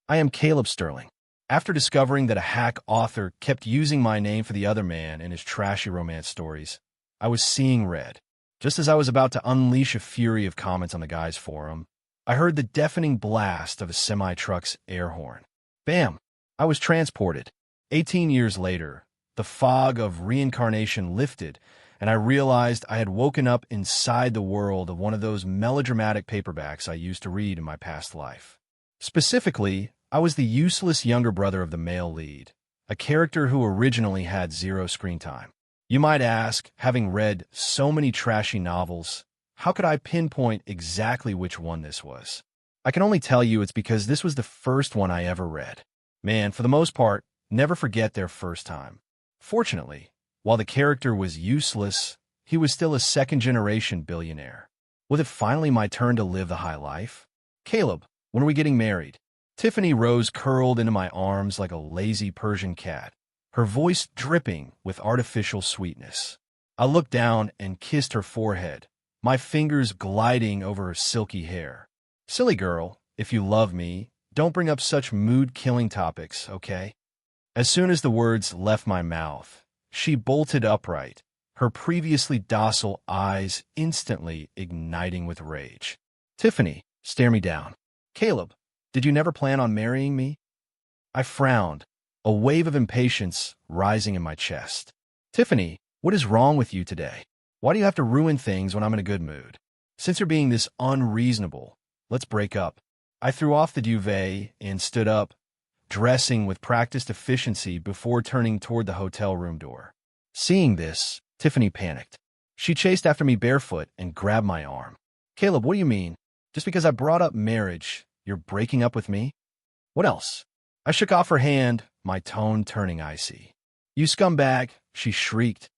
I am Caleb Sterling. After discovering that a hack author kept using my name for the other man in his trashy romance stories, I was seeing red. Just as I was about to unleash a fury of comments on the guy's forum, I heard the deafening blast of a semi-truck's air horn. Bam! I was transported. 18 years later, the fog of reincarnation lifted, and I realized I had woken up inside the world of one of those melodramatic paperbacks I used to read in my past life. Specifically, I was the useless younger brother of the male lead, a character who originally had zero screen time. You might ask, having read so many trashy novels, how could I pinpoint exactly which one this was? I can only tell you it's because this was the first one I ever read. Man, for the most part, never forget their first time. Fortunately, while the character was useless, he was still a second-generation billionaire. Was it finally my turn to live the high life? Caleb, when are we getting married? Tiffany Rose curled into my arms like a lazy Persian cat, her voice dripping with artificial sweetness. I looked down and kissed her forehead, my fingers gliding over her silky hair. Silly girl, if you love me, don't bring up such mood-killing topics, okay? As soon as the words left my mouth, she bolted upright, her previously docile eyes instantly igniting with rage. Tiffany, stare me down. Caleb, did you never plan on marrying me? I frowned, a wave of impatience rising in my chest. Tiffany, what is wrong with you today? Why do you have to ruin things when I'm in a good mood? Since you're being this unreasonable, let's break up. I threw off the duvet and stood up, dressing with practiced efficiency before turning toward the hotel room door. Seeing this, Tiffany panicked. She chased after me barefoot and grabbed my arm. Caleb, what do you mean? Just because I brought up marriage, you're breaking up with me? What else? I shook off her hand, my tone turning icy. You scumbag, she shrieked,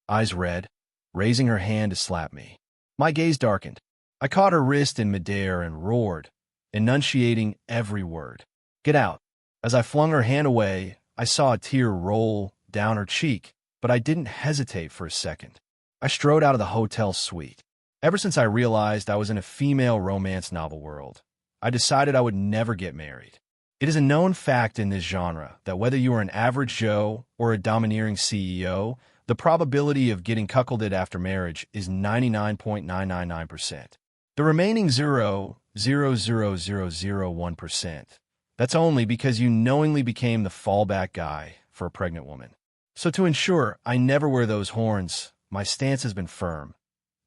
eyes red, raising her hand to slap me. My gaze darkened. I caught her wrist in midair and roared, enunciating every word. Get out. As I flung her hand away, I saw a tear roll down her cheek, but I didn't hesitate for a second. I strode out of the hotel suite. Ever since I realized I was in a female romance novel world, I decided I would never get married. It is a known fact in this genre that whether you are an average Joe or a domineering CEO, the probability of getting cuckolded after marriage is 99.999%. The remaining 0.00001%, that's only because you knowingly became the fallback guy for a pregnant woman. So to ensure I never wear those horns, my stance has been firm.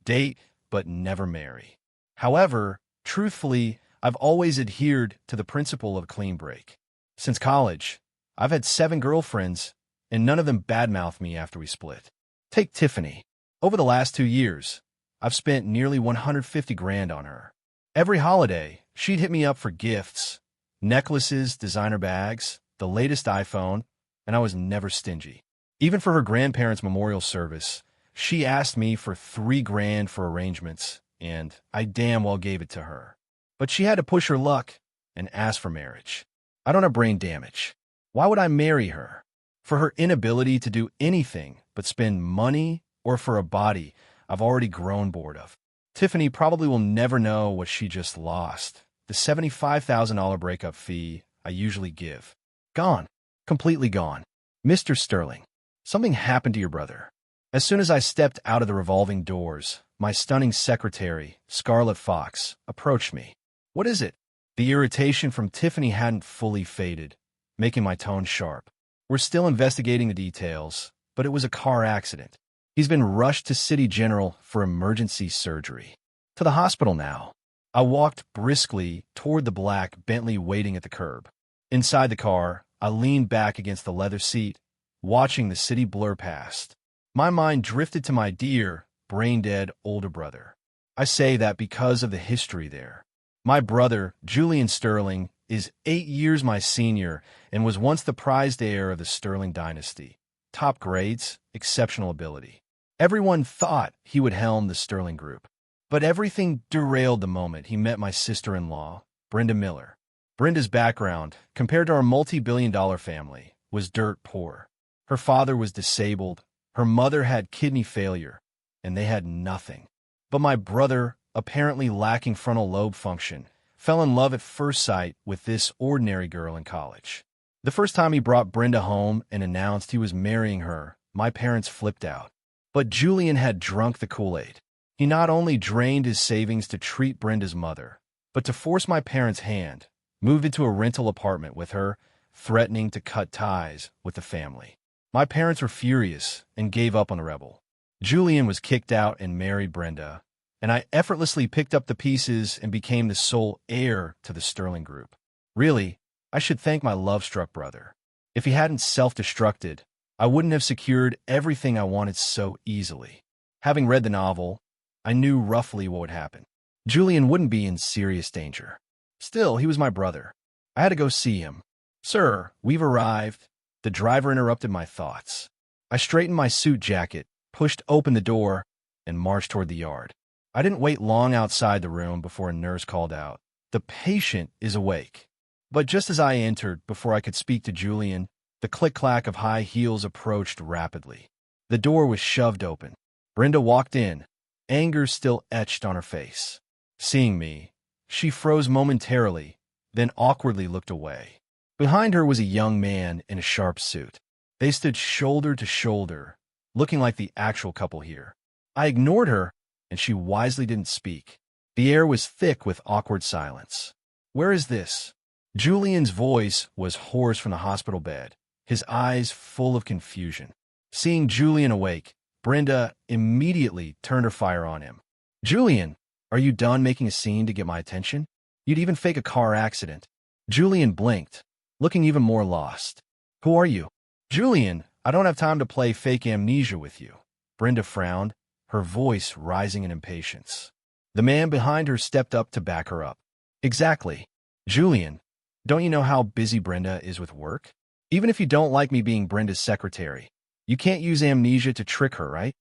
Date, but never marry. However, truthfully, I've always adhered to the principle of a clean break. Since college, I've had 7 girlfriends, and none of them badmouthed me after we split. Take Tiffany. Over the last 2 years, I've spent nearly 150 grand on her. Every holiday, she'd hit me up for gifts, necklaces, designer bags, the latest iPhone, and I was never stingy. Even for her grandparents' memorial service, she asked me for 3 grand for arrangements, and I damn well gave it to her. But she had to push her luck and ask for marriage. I don't have brain damage. Why would I marry her? For her inability to do anything but spend money, or for a body I've already grown bored of? Tiffany probably will never know what she just lost. The $75,000 breakup fee I usually give. Gone. Completely gone. Mr. Sterling, something happened to your brother. As soon as I stepped out of the revolving doors, my stunning secretary, Scarlet Fox, approached me. What is it? The irritation from Tiffany hadn't fully faded, making my tone sharp. We're still investigating the details, but it was a car accident. He's been rushed to City General for emergency surgery. To the hospital now. I walked briskly toward the black Bentley waiting at the curb. Inside the car, I leaned back against the leather seat, watching the city blur past. My mind drifted to my dear, brain-dead older brother. I say that because of the history there. My brother, Julian Sterling, is 8 years my senior and was once the prized heir of the Sterling dynasty. Top grades, exceptional ability. Everyone thought he would helm the Sterling Group. But everything derailed the moment he met my sister-in-law, Brenda Miller. Brenda's background, compared to our multi-billion-dollar family, was dirt poor. Her father was disabled, her mother had kidney failure, and they had nothing. But my brother, apparently lacking frontal lobe function, fell in love at first sight with this ordinary girl in college. The first time he brought Brenda home and announced he was marrying her, my parents flipped out. But Julian had drunk the Kool-Aid. He not only drained his savings to treat Brenda's mother, but to force my parents' hand, moved into a rental apartment with her, threatening to cut ties with the family. My parents were furious and gave up on the rebel. Julian was kicked out and married Brenda, and I effortlessly picked up the pieces and became the sole heir to the Sterling Group. Really, I should thank my love-struck brother. If he hadn't self-destructed, I wouldn't have secured everything I wanted so easily. Having read the novel, I knew roughly what would happen. Julian wouldn't be in serious danger. Still, he was my brother. I had to go see him. "Sir, we've arrived." The driver interrupted my thoughts. I straightened my suit jacket, pushed open the door, and marched toward the yard. I didn't wait long outside the room before a nurse called out, "The patient is awake." But just as I entered, before I could speak to Julian, the click-clack of high heels approached rapidly. The door was shoved open. Brenda walked in, anger still etched on her face. Seeing me, she froze momentarily, then awkwardly looked away. Behind her was a young man in a sharp suit. They stood shoulder to shoulder, looking like the actual couple here. I ignored her, and she wisely didn't speak. The air was thick with awkward silence. "Where is this?" Julian's voice was hoarse from the hospital bed, his eyes full of confusion. Seeing Julian awake, Brenda immediately turned her fire on him. "Julian, are you done making a scene to get my attention? You'd even fake a car accident." Julian blinked, looking even more lost. "Who are you?" "Julian, I don't have time to play fake amnesia with you." Brenda frowned, her voice rising in impatience. The man behind her stepped up to back her up. "Exactly. Julian, don't you know how busy Brenda is with work? Even if you don't like me being Brenda's secretary, you can't use amnesia to trick her, right?"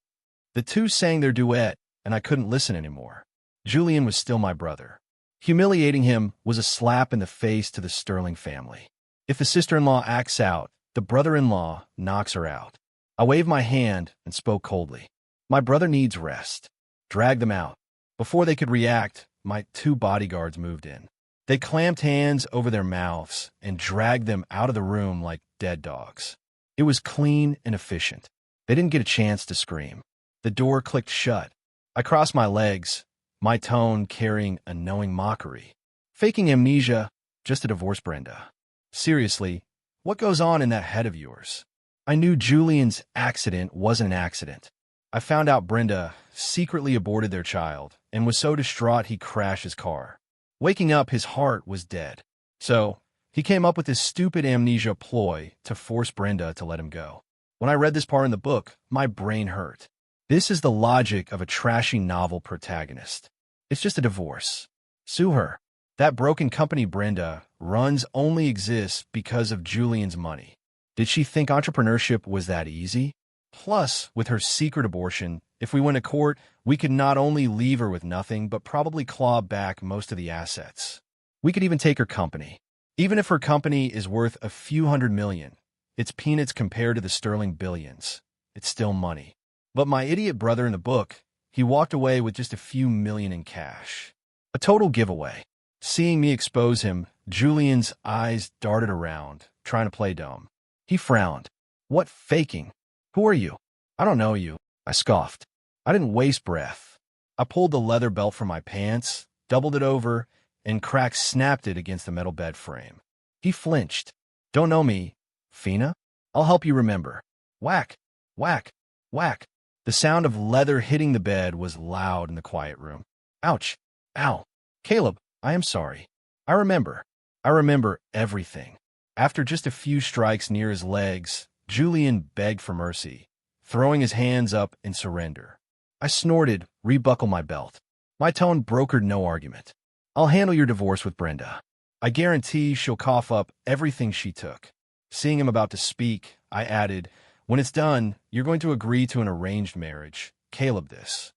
The two sang their duet, and I couldn't listen anymore. Julian was still my brother. Humiliating him was a slap in the face to the Sterling family. If the sister-in-law acts out, the brother-in-law knocks her out. I waved my hand and spoke coldly. "My brother needs rest. Drag them out." Before they could react, my two bodyguards moved in. They clamped hands over their mouths and dragged them out of the room like dead dogs. It was clean and efficient. They didn't get a chance to scream. The door clicked shut. I crossed my legs, my tone carrying a knowing mockery. "Faking amnesia just to divorce Brenda. Seriously, what goes on in that head of yours?" I knew Julian's accident wasn't an accident. I found out Brenda secretly aborted their child and was so distraught he crashed his car. Waking up, his heart was dead. So, he came up with this stupid amnesia ploy to force Brenda to let him go. When I read this part in the book, my brain hurt. This is the logic of a trashy novel protagonist. It's just a divorce. Sue her. That broken company Brenda runs only exists because of Julian's money. Did she think entrepreneurship was that easy? Plus, with her secret abortion, if we went to court, we could not only leave her with nothing, but probably claw back most of the assets. We could even take her company. Even if her company is worth a few $100 million, it's peanuts compared to the Sterling billions. It's still money. But my idiot brother in the book, he walked away with just a few million in cash. A total giveaway. Seeing me expose him, Julian's eyes darted around, trying to play dumb. He frowned. "What faking? Who are you?" "I don't know you," I scoffed. I didn't waste breath. I pulled the leather belt from my pants, doubled it over, and snapped it against the metal bed frame. He flinched. "Don't know me, Fina? I'll help you remember." Whack, whack, whack. The sound of leather hitting the bed was loud in the quiet room. Ouch. Ow. "Caleb, I am sorry. I remember. I remember everything." After just a few strikes near his legs, Julian begged for mercy, throwing his hands up in surrender. I snorted, rebuckled my belt. My tone brokered no argument. "I'll handle your divorce with Brenda. I guarantee she'll cough up everything she took." Seeing him about to speak, I added, "When it's done, you're going to agree to an arranged marriage. Caleb this."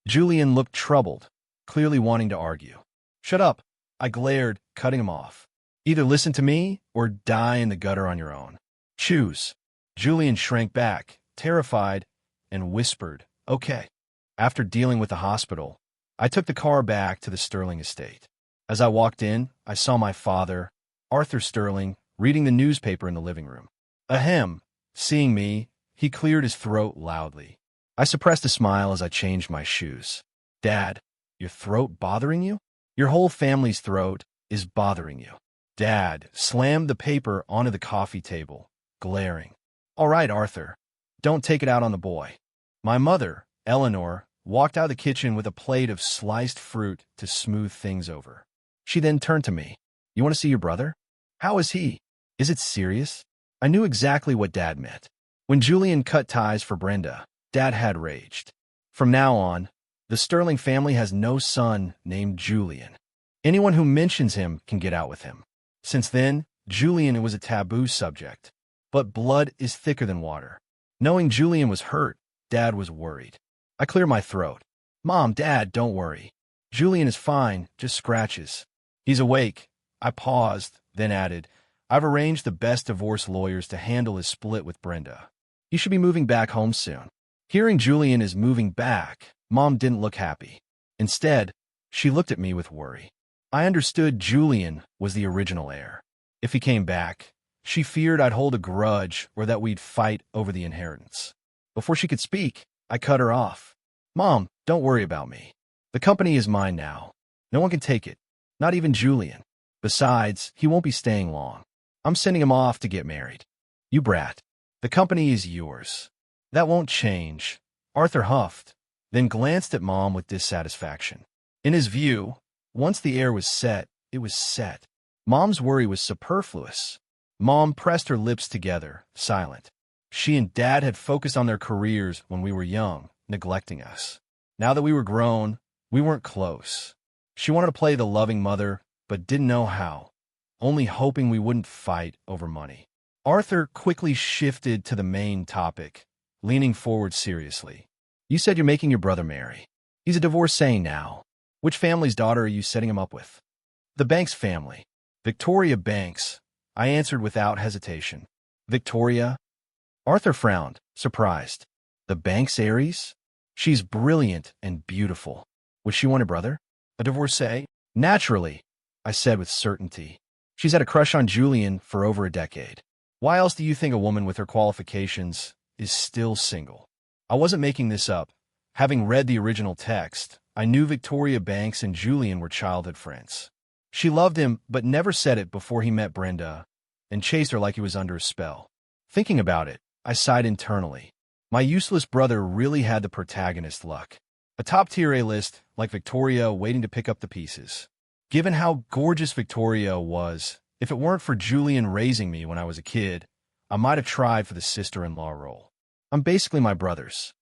Julian looked troubled, clearly wanting to argue. "Shut up," I glared, cutting him off. "Either listen to me or die in the gutter on your own. Choose." Julian shrank back, terrified, and whispered, "Okay." After dealing with the hospital, I took the car back to the Sterling estate. As I walked in, I saw my father, Arthur Sterling, reading the newspaper in the living room. Ahem. Seeing me, he cleared his throat loudly. I suppressed a smile as I changed my shoes. Dad, your throat bothering you? Your whole family's throat is bothering you. Dad slammed the paper onto the coffee table, glaring. All right, Arthur, don't take it out on the boy. My mother, Eleanor, walked out of the kitchen with a plate of sliced fruit to smooth things over. She then turned to me. You want to see your brother? How is he? Is it serious? I knew exactly what Dad meant. When Julian cut ties for Brenda, Dad had raged. From now on, the Sterling family has no son named Julian. Anyone who mentions him can get out with him. Since then, Julian was a taboo subject. But blood is thicker than water. Knowing Julian was hurt, Dad was worried. I cleared my throat. Mom, Dad, don't worry. Julian is fine, just scratches. He's awake. I paused, then added, I've arranged the best divorce lawyers to handle his split with Brenda. He should be moving back home soon. Hearing Julian is moving back, Mom didn't look happy. Instead, she looked at me with worry. I understood Julian was the original heir. If he came back, she feared I'd hold a grudge or that we'd fight over the inheritance. Before she could speak, I cut her off. Mom, don't worry about me. The company is mine now. No one can take it, not even Julian. Besides, he won't be staying long. I'm sending him off to get married. You brat. The company is yours. That won't change. Arthur huffed, then glanced at Mom with dissatisfaction. In his view, once the heir was set, it was set. Mom's worry was superfluous. Mom pressed her lips together, silent. She and Dad had focused on their careers when we were young, neglecting us. Now that we were grown, we weren't close. She wanted to play the loving mother, but didn't know how, only hoping we wouldn't fight over money. Arthur quickly shifted to the main topic, leaning forward seriously. You said you're making your brother marry. He's a divorcee now. Which family's daughter are you setting him up with? The Banks family. Victoria Banks, I answered without hesitation. Victoria? Arthur frowned, surprised. The Banks heiress? She's brilliant and beautiful. Would she want a brother? A divorcee? Naturally, I said with certainty. She's had a crush on Julian for over a decade. Why else do you think a woman with her qualifications is still single? I wasn't making this up. Having read the original text, I knew Victoria Banks and Julian were childhood friends. She loved him, but never said it before he met Brenda, and chased her like he was under a spell. Thinking about it, I sighed internally. My useless brother really had the protagonist luck. A top-tier A-list like Victoria waiting to pick up the pieces. Given how gorgeous Victoria was, if it weren't for Julian raising me when I was a kid, I might have tried for the sister-in-law role. I'm basically my brother's.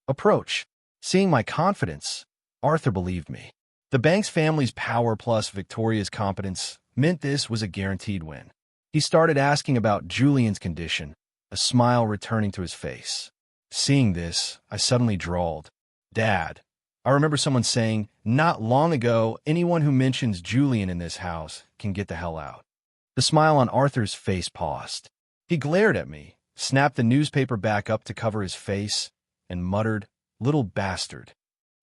Approach. Seeing my confidence, Arthur believed me. The Banks family's power plus Victoria's competence meant this was a guaranteed win. He started asking about Julian's condition, a smile returning to his face. Seeing this, I suddenly drawled, Dad, I remember someone saying, not long ago, anyone who mentions Julian in this house can get the hell out. The smile on Arthur's face paused. He glared at me, snapped the newspaper back up to cover his face, and muttered, Little bastard.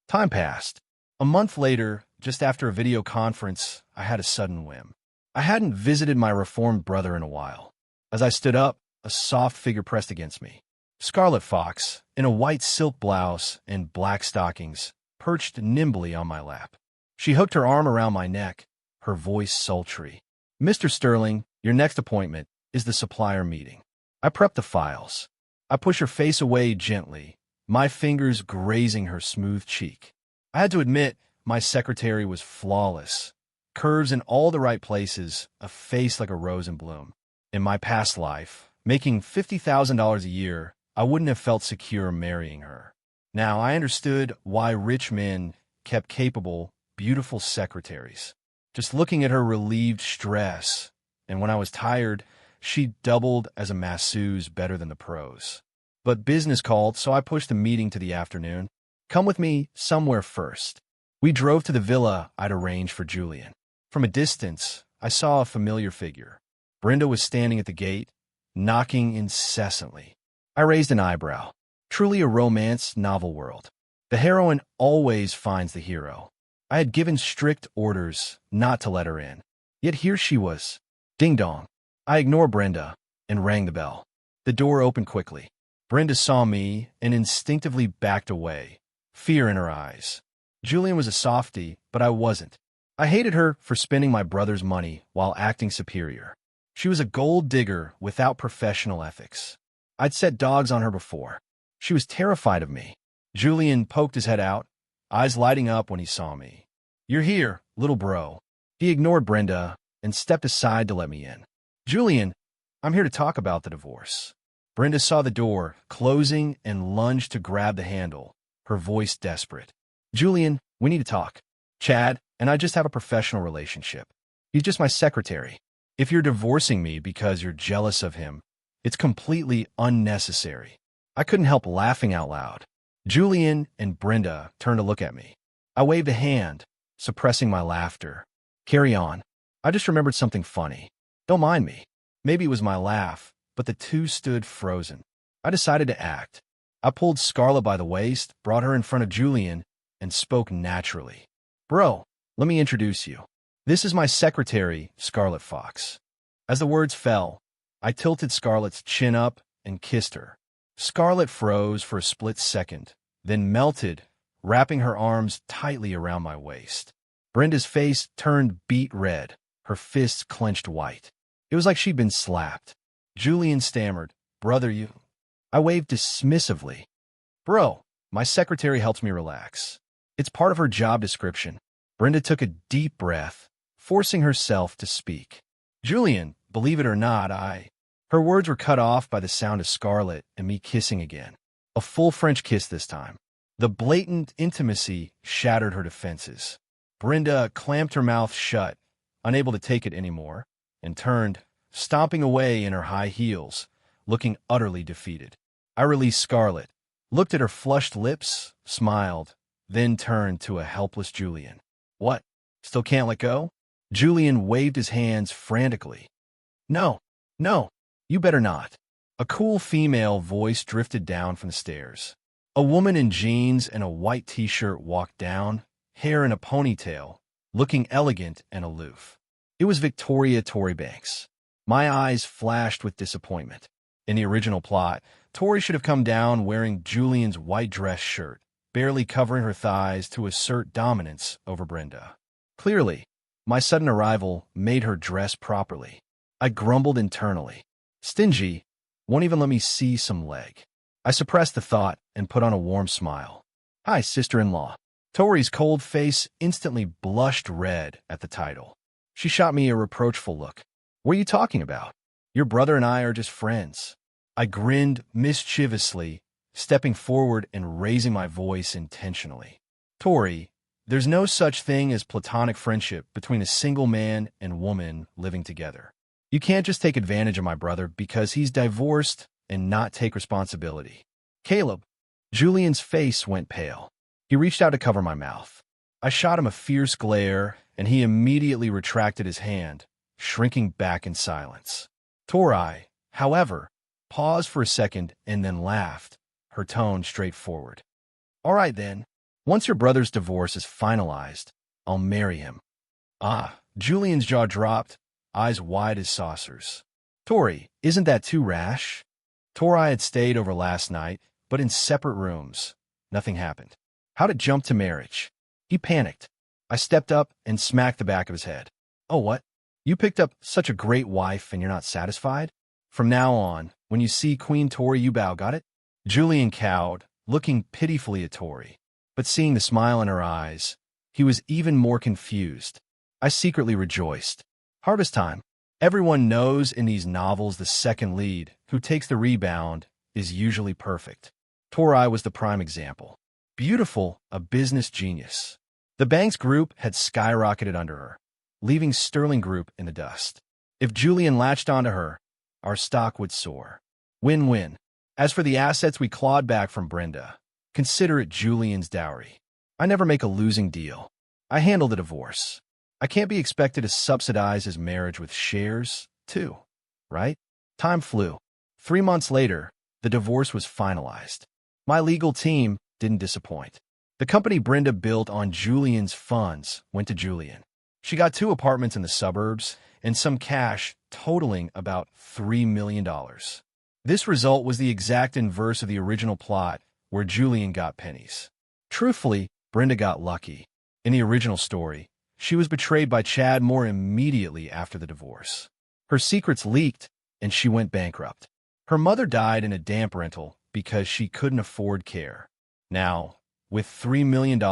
Time passed. A month later, just after a video conference, I had a sudden whim. I hadn't visited my reformed brother in a while. As I stood up, a soft figure pressed against me. Scarlet Fox, in a white silk blouse and black stockings, perched nimbly on my lap. She hooked her arm around my neck, her voice sultry. Mr. Sterling, your next appointment is the supplier meeting. I prepped the files. I pushed her face away gently, my fingers grazing her smooth cheek. I had to admit, my secretary was flawless. Curves in all the right places, a face like a rose in bloom. In my past life, making $50,000 a year, I wouldn't have felt secure marrying her. Now, I understood why rich men kept capable, beautiful secretaries. Just looking at her relieved stress, and when I was tired, she doubled as a masseuse better than the pros. But business called, so I pushed the meeting to the afternoon. Come with me somewhere first. We drove to the villa I'd arranged for Julian. From a distance, I saw a familiar figure. Brenda was standing at the gate, knocking incessantly. I raised an eyebrow. Truly a romance novel world. The heroine always finds the hero. I had given strict orders not to let her in. Yet here she was. Ding dong. I ignored Brenda and rang the bell. The door opened quickly. Brenda saw me and instinctively backed away, fear in her eyes. Julian was a softie, but I wasn't. I hated her for spending my brother's money while acting superior. She was a gold digger without professional ethics. I'd set dogs on her before. She was terrified of me. Julian poked his head out, eyes lighting up when he saw me. "You're here, little bro." He ignored Brenda and stepped aside to let me in. "Julian, I'm here to talk about the divorce." Brenda saw the door closing and lunged to grab the handle, her voice desperate. "Julian, we need to talk. Chad and I just have a professional relationship. He's just my secretary. If you're divorcing me because you're jealous of him, it's completely unnecessary." I couldn't help laughing out loud. Julian and Brenda turned to look at me. I waved a hand, suppressing my laughter. "Carry on. I just remembered something funny. Don't mind me." Maybe it was my laugh, but the two stood frozen. I decided to act. I pulled Scarlett by the waist, brought her in front of Julian, and spoke naturally. "Bro, let me introduce you. This is my secretary, Scarlett Fox." As the words fell, I tilted Scarlett's chin up and kissed her. Scarlett froze for a split second, then melted, wrapping her arms tightly around my waist. Brenda's face turned beet red, her fists clenched white. It was like she'd been slapped. Julian stammered, "Brother, you—" I waved dismissively. "Bro, my secretary helps me relax. It's part of her job description." Brenda took a deep breath, forcing herself to speak. "Julian, believe it or not, I—" Her words were cut off by the sound of Scarlett and me kissing again. A full French kiss this time. The blatant intimacy shattered her defenses. Brenda clamped her mouth shut, unable to take it anymore, and turned, stomping away in her high heels, looking utterly defeated. I released Scarlett, looked at her flushed lips, smiled, then turned to a helpless Julian. "What? Still can't let go?" Julian waved his hands frantically. "No, no, you better not." A cool female voice drifted down from the stairs. A woman in jeans and a white t-shirt walked down, hair in a ponytail, looking elegant and aloof. It was Victoria Tory Banks. My eyes flashed with disappointment. In the original plot, Tori should have come down wearing Julian's white dress shirt, barely covering her thighs to assert dominance over Brenda. Clearly, my sudden arrival made her dress properly. I grumbled internally. Stingy, won't even let me see some leg. I suppressed the thought and put on a warm smile. "Hi, sister-in-law." Tori's cold face instantly blushed red at the title. She shot me a reproachful look. "What are you talking about? Your brother and I are just friends." I grinned mischievously, stepping forward and raising my voice intentionally. "Tori, there's no such thing as platonic friendship between a single man and woman living together. You can't just take advantage of my brother because he's divorced and not take responsibility." "Caleb." Julian's face went pale. He reached out to cover my mouth. I shot him a fierce glare, and he immediately retracted his hand, shrinking back in silence. Tori, however, paused for a second and then laughed, her tone straightforward. "All right then, once your brother's divorce is finalized, I'll marry him." "Ah," Julian's jaw dropped, eyes wide as saucers. "Tori, isn't that too rash?" Tori had stayed over last night, but in separate rooms. Nothing happened. How'd it jump to marriage? He panicked. I stepped up and smacked the back of his head. "Oh, what? You picked up such a great wife and you're not satisfied? From now on, when you see Queen Tori, you bow, got it?" Julian cowed, looking pitifully at Tori. But seeing the smile in her eyes, he was even more confused. I secretly rejoiced. Harvest time. Everyone knows in these novels the second lead, who takes the rebound, is usually perfect. Tori was the prime example. Beautiful, a business genius. The Banks Group had skyrocketed under her, leaving Sterling Group in the dust. If Julian latched onto her, our stock would soar. Win-win. As for the assets we clawed back from Brenda, consider it Julian's dowry. I never make a losing deal. I handle the divorce. I can't be expected to subsidize his marriage with shares, too, right? Time flew. 3 months later, the divorce was finalized. My legal team didn't disappoint. The company Brenda built on Julian's funds went to Julian. She got 2 apartments in the suburbs and some cash totaling about $3 million. This result was the exact inverse of the original plot, where Julian got pennies. Truthfully, Brenda got lucky. In the original story, she was betrayed by Chad more immediately after the divorce. Her secrets leaked, and she went bankrupt. Her mother died in a damp rental because she couldn't afford care. Now, with $3 million,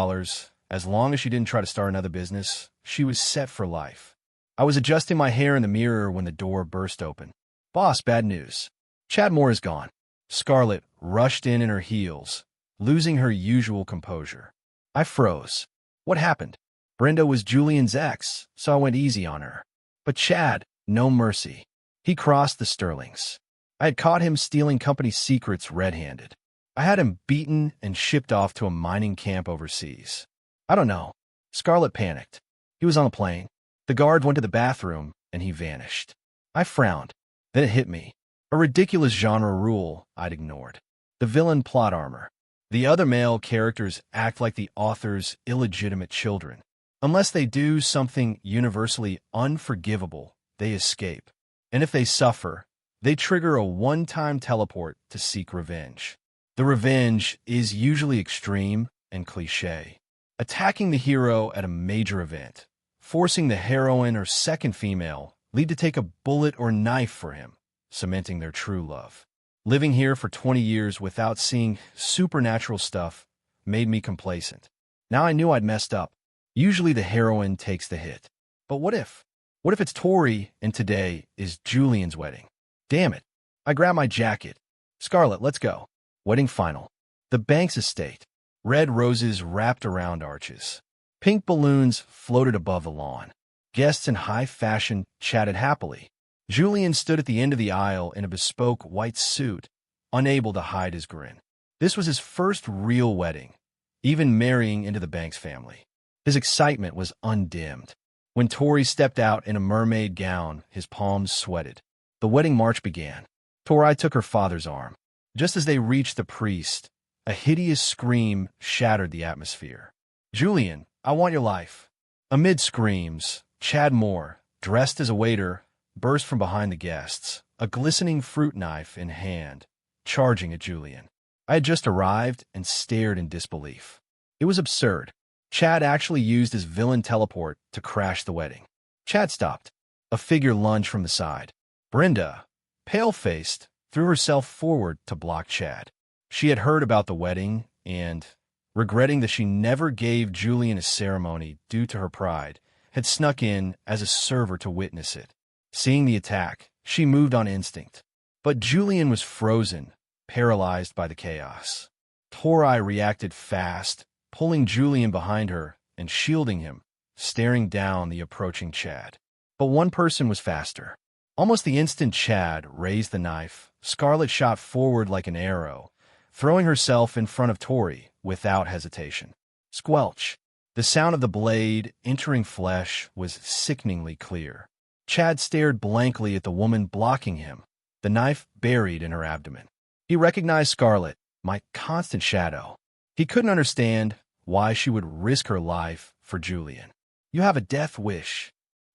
as long as she didn't try to start another business, she was set for life. I was adjusting my hair in the mirror when the door burst open. "Boss, bad news. Chad Moore is gone." Scarlett rushed in her heels, losing her usual composure. I froze. What happened? Brenda was Julian's ex, so I went easy on her. But Chad, no mercy. He crossed the Sterlings. I had caught him stealing company secrets red-handed. I had him beaten and shipped off to a mining camp overseas. I don't know. Scarlett panicked. He was on a plane. The guard went to the bathroom, and he vanished. I frowned. Then it hit me. A ridiculous genre rule I'd ignored. The villain plot armor. The other male characters act like the author's illegitimate children. Unless they do something universally unforgivable, they escape. And if they suffer, they trigger a one-time teleport to seek revenge. The revenge is usually extreme and cliché. Attacking the hero at a major event, forcing the heroine or second female lead to take a bullet or knife for him, cementing their true love. Living here for 20 years without seeing supernatural stuff made me complacent. Now I knew I'd messed up. Usually the heroine takes the hit. But what if? What if it's Tori and today is Julian's wedding? Damn it. I grabbed my jacket. "Scarlett, let's go." Wedding final. The Banks estate. Red roses wrapped around arches. Pink balloons floated above the lawn. Guests in high fashion chatted happily. Julian stood at the end of the aisle in a bespoke white suit, unable to hide his grin. This was his first real wedding, even marrying into the Banks family. His excitement was undimmed. When Tori stepped out in a mermaid gown, his palms sweated. The wedding march began. Tori took her father's arm. Just as they reached the priest, a hideous scream shattered the atmosphere. "Julian, I want your life." Amid screams, Chad Moore, dressed as a waiter, burst from behind the guests, a glistening fruit knife in hand, charging at Julian. I had just arrived and stared in disbelief. It was absurd. Chad actually used his villain teleport to crash the wedding. Chad stopped. A figure lunged from the side. Brenda, pale-faced, threw herself forward to block Chad. She had heard about the wedding and, regretting that she never gave Julian a ceremony due to her pride, had snuck in as a server to witness it. Seeing the attack, she moved on instinct. But Julian was frozen, paralyzed by the chaos. Tori reacted fast, pulling Julian behind her and shielding him, staring down the approaching Chad. But one person was faster. Almost the instant Chad raised the knife, Scarlett shot forward like an arrow, throwing herself in front of Tori without hesitation. Squelch. The sound of the blade entering flesh was sickeningly clear. Chad stared blankly at the woman blocking him, the knife buried in her abdomen. He recognized Scarlett, my constant shadow. He couldn't understand why she would risk her life for Julian. "You have a death wish."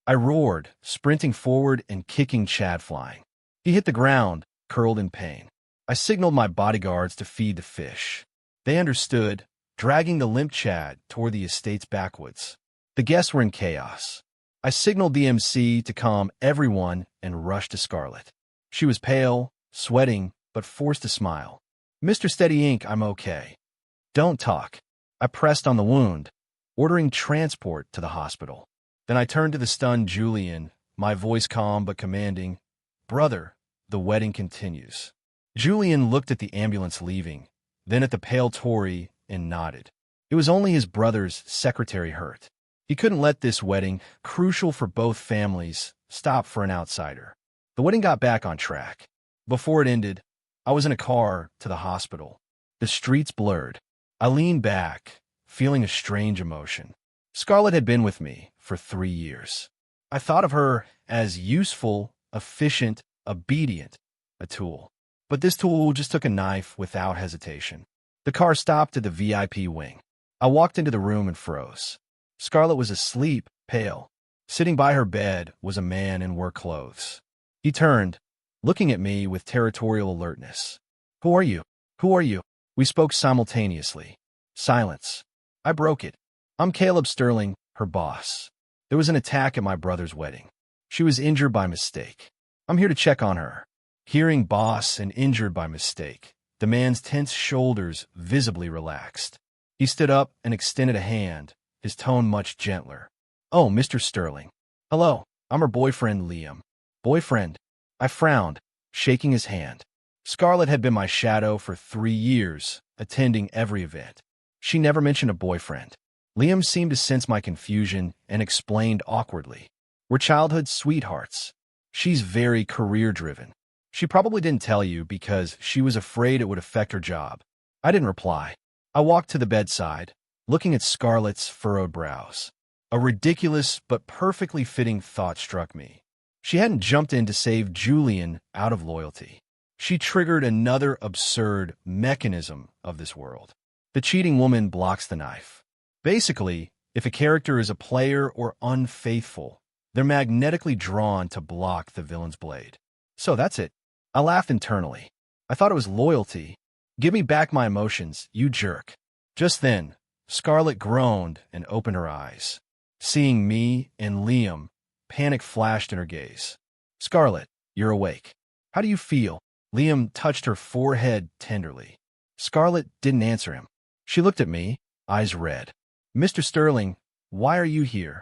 I roared, sprinting forward and kicking Chad flying. He hit the ground, curled in pain. I signaled my bodyguards to feed the fish. They understood, dragging the limp Chad toward the estate's backwoods. The guests were in chaos. I signaled the MC to calm everyone and rushed to Scarlett. She was pale, sweating, but forced to smile. "Mr. Steady Ink, I'm okay." "Don't talk." I pressed on the wound, ordering transport to the hospital. Then I turned to the stunned Julian, my voice calm but commanding. "Brother, the wedding continues." Julian looked at the ambulance leaving, then at the pale Tori, and nodded. It was only his brother's secretary hurt. He couldn't let this wedding, crucial for both families, stop for an outsider. The wedding got back on track. Before it ended, I was in a car to the hospital. The streets blurred. I leaned back, feeling a strange emotion. Scarlett had been with me for 3 years. I thought of her as useful, efficient, obedient, a tool. But this tool just took a knife without hesitation. The car stopped at the VIP wing. I walked into the room and froze. Scarlett was asleep, pale. Sitting by her bed was a man in work clothes. He turned, looking at me with territorial alertness. "Who are you? Who are you?" We spoke simultaneously. Silence. I broke it. "I'm Caleb Sterling, her boss. There was an attack at my brother's wedding. She was injured by mistake. I'm here to check on her." Hearing boss and injured by mistake, the man's tense shoulders visibly relaxed. He stood up and extended a hand, his tone much gentler. "Oh, Mr. Sterling. Hello, I'm her boyfriend, Liam." "Boyfriend?" I frowned, shaking his hand. Scarlett had been my shadow for 3 years, attending every event. She never mentioned a boyfriend. Liam seemed to sense my confusion and explained awkwardly. "We're childhood sweethearts. She's very career-driven. She probably didn't tell you because she was afraid it would affect her job." I didn't reply. I walked to the bedside, looking at Scarlett's furrowed brows. A ridiculous but perfectly fitting thought struck me. She hadn't jumped in to save Julian out of loyalty. She triggered another absurd mechanism of this world. The cheating woman blocks the knife. Basically, if a character is a player or unfaithful, they're magnetically drawn to block the villain's blade. So that's it. I laughed internally. I thought it was loyalty. "Give me back my emotions, you jerk." Just then, Scarlett groaned and opened her eyes. Seeing me and Liam, panic flashed in her gaze. "Scarlett, you're awake. How do you feel?" Liam touched her forehead tenderly. Scarlett didn't answer him. She looked at me, eyes red. "Mr. Sterling, why are you here?"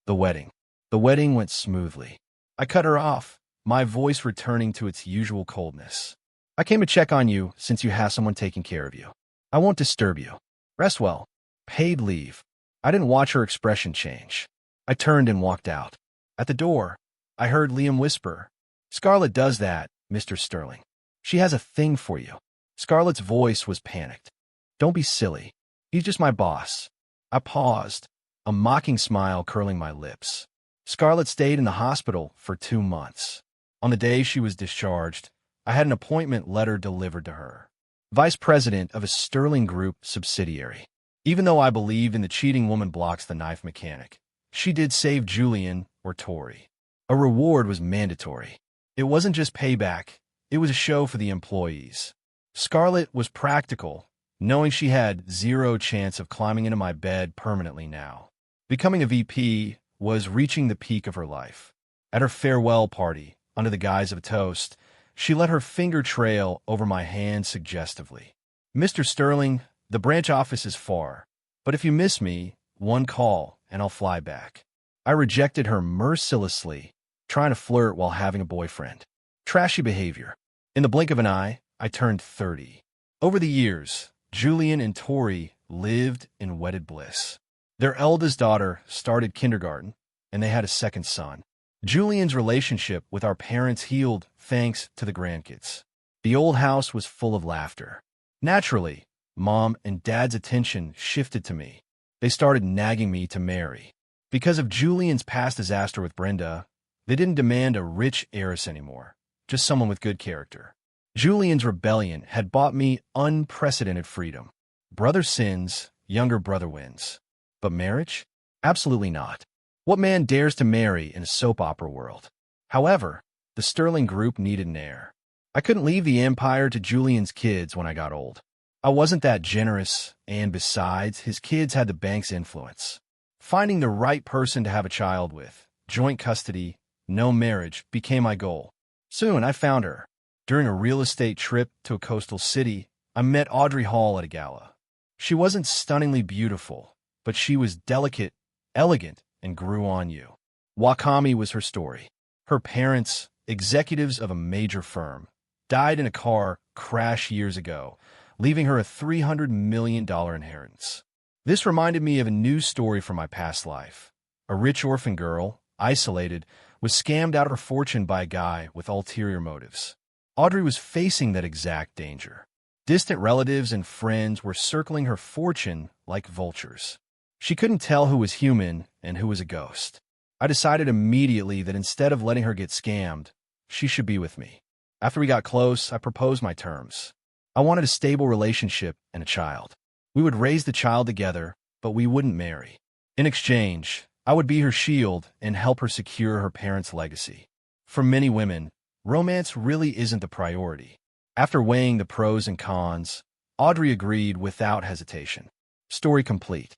"The wedding." The wedding went smoothly. I cut her off, my voice returning to its usual coldness. "I came to check on you since you have someone taking care of you. I won't disturb you. Rest well." Paid leave. I didn't watch her expression change. I turned and walked out. At the door, I heard Liam whisper, "Scarlett does that, Mr. Sterling. She has a thing for you." Scarlett's voice was panicked. "Don't be silly. He's just my boss." I paused, a mocking smile curling my lips. Scarlett stayed in the hospital for 2 months. On the day she was discharged, I had an appointment letter delivered to her. Vice president of a Sterling Group subsidiary. Even though I believed in the cheating woman blocks the knife mechanic, she did save Julian or Tori. A reward was mandatory. It wasn't just payback, it was a show for the employees. Scarlett was practical, knowing she had 0 chance of climbing into my bed permanently now. Becoming a VP was reaching the peak of her life. At her farewell party, under the guise of a toast, she let her finger trail over my hand suggestively. "Mr. Sterling, the branch office is far, but if you miss me, 1 call and I'll fly back." I rejected her mercilessly, trying to flirt while having a boyfriend. Trashy behavior. In the blink of an eye, I turned 30. Over the years, Julian and Tori lived in wedded bliss. Their eldest daughter started kindergarten, and they had a second son. Julian's relationship with our parents healed thanks to the grandkids. The old house was full of laughter. Naturally, Mom and Dad's attention shifted to me. They started nagging me to marry. Because of Julian's past disaster with Brenda, they didn't demand a rich heiress anymore, just someone with good character. Julian's rebellion had bought me unprecedented freedom. Brother sins, younger brother wins. But marriage? Absolutely not. What man dares to marry in a soap opera world? However, the Sterling Group needed an heir. I couldn't leave the empire to Julian's kids when I got old. I wasn't that generous, and besides, his kids had the bank's influence. Finding the right person to have a child with, joint custody, no marriage, became my goal. Soon I found her. During a real estate trip to a coastal city, I met Audrey Hall at a gala. She wasn't stunningly beautiful, but she was delicate, elegant, and grew on you. Wakami was her story. Her parents, executives of a major firm, died in a car crash years ago, leaving her a $300 million inheritance. This reminded me of a news story from my past life. A rich orphan girl, isolated, was scammed out of her fortune by a guy with ulterior motives. Audrey was facing that exact danger. Distant relatives and friends were circling her fortune like vultures. She couldn't tell who was human and who was a ghost. I decided immediately that instead of letting her get scammed, she should be with me. After we got close, I proposed my terms. I wanted a stable relationship and a child. We would raise the child together, but we wouldn't marry. In exchange, I would be her shield and help her secure her parents' legacy. For many women, romance really isn't the priority. After weighing the pros and cons, Audrey agreed without hesitation. Story complete.